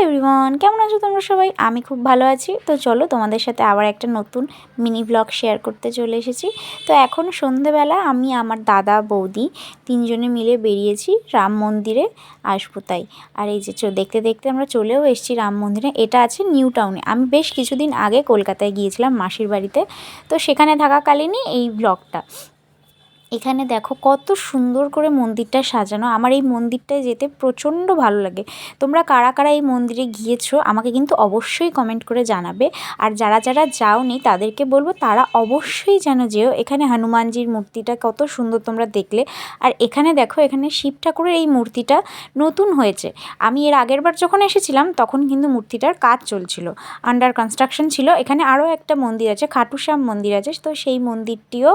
Everyone, কেমন আছো তোমরা সবাই? আমি খুব ভালো আছি। তো চলো তোমাদের সাথে আবার একটা নতুন মিনি ব্লগ শেয়ার করতে চলে এসেছি। তো এখন সন্ধেবেলা আমি আমার দাদা বৌদি তিনজনে মিলে বেরিয়েছি রাম মন্দিরে আসবো তাই। আর এই যে দেখতে দেখতে আমরা চলেও এসেছি রাম মন্দিরে। এটা আছে নিউ টাউনে। আমি বেশ কিছুদিন আগে কলকাতায় গিয়েছিলাম মাসির বাড়িতে, তো সেখানে থাকাকালীনই এই ব্লগটা। এখানে দেখো কত সুন্দর করে মন্দিরটা সাজানো। আমার এই মন্দিরটায় যেতে প্রচণ্ড ভালো লাগে। তোমরা কারা কারা এই মন্দিরে গিয়েছো আমাকে কিন্তু অবশ্যই কমেন্ট করে জানাবে। আর যারা যারা যাওনি তাদেরকে বলবো তারা অবশ্যই যেন যেও। এখানে হনুমানজির মূর্তিটা কত সুন্দর তোমরা দেখলে। আর এখানে দেখো, এখানে শিব ঠাকুরের এই মূর্তিটা নতুন হয়েছে। আমি এর আগের বার যখন এসেছিলাম তখন কিন্তু মূর্তিটার কাজ চলছিল, আন্ডার কনস্ট্রাকশন ছিল। এখানে আরও একটা মন্দির আছে, খাটু শ্যাম মন্দির আছে, তো সেই মন্দিরটিও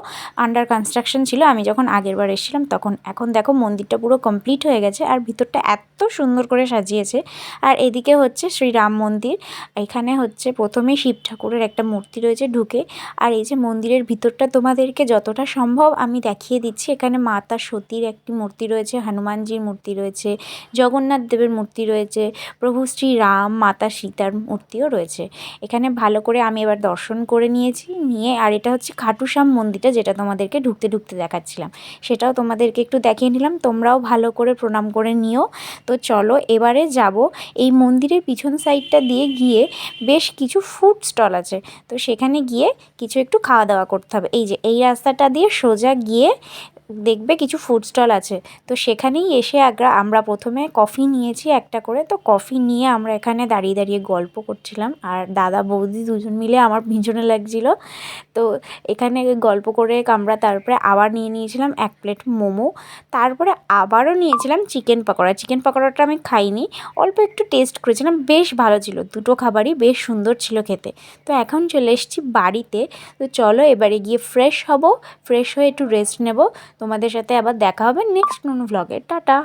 আন্ডার কনস্ট্রাকশন ছিল আমি যখন আগেরবার এসেছিলাম তখন। এখন দেখো মন্দিরটা পুরো কমপ্লিট হয়ে গেছে আর ভিতরটা এত সুন্দর করে সাজিয়েছে। আর এদিকে হচ্ছে শ্রীরাম মন্দির। এখানে হচ্ছে প্রথমে শিব ঠাকুরের একটা মূর্তি রয়েছে ঢুকে। আর এই যে মন্দিরের ভিতরটা তোমাদেরকে যতটা সম্ভব আমি দেখিয়ে দিচ্ছি। এখানে মাতা সতীর একটি মূর্তি রয়েছে, হনুমানজির মূর্তি রয়েছে, জগন্নাথ দেবের মূর্তি রয়েছে, প্রভু শ্রীরাম, মাতা সীতার মূর্তিও রয়েছে। এখানে ভালো করে আমি এবার দর্শন করে নিয়েছি। আর এটা হচ্ছে খাটু শ্যাম মন্দিরটা, যেটা তোমাদেরকে ঢুকতে ঢুকতে দেখাচ্ছিলাম, সেটাও তোমাদেরকে একটু দেখিয়ে নিলাম। তোমরাও ভালো করে প্রণাম করে নিও। তো চলো এবারে যাব। এই মন্দিরের পিছন সাইডটা দিয়ে গিয়ে বেশ কিছু ফুড স্টল আছে, তো সেখানে গিয়ে কিছু একটু খাওয়া দাওয়া করতে হবে। এই যে এই রাস্তাটা দিয়ে সোজা গিয়ে দেখবে কিছু ফুড স্টল আছে, তো সেখানেই এসে আমরা প্রথমে কফি নিয়েছি একটা করে। তো কফি নিয়ে আমরা এখানে দাঁড়িয়ে দাঁড়িয়ে গল্প করছিলাম, আর দাদা বৌদি দুজন মিলে আমার ভীষণ লাগছিলো। তো এখানে গল্প করে আমরা তারপরে আবার নিয়েছিলাম এক প্লেট মোমো। তারপরে আবারও নিয়েছিলাম চিকেন পকোড়া। চিকেন পকোড়াটা আমি খাইনি, অল্প একটু টেস্ট করেছিলাম, বেশ ভালো ছিল। দুটো খাবারই বেশ সুন্দর ছিল খেতে। তো এখন চলে এসেছি বাড়িতে। তো চলো এবারে গিয়ে ফ্রেশ হব, ফ্রেশ হয়ে একটু রেস্ট নেব। তোমাদের সাথে আবার দেখা হবে নেক্সট কোনো ভ্লগে। টাটা।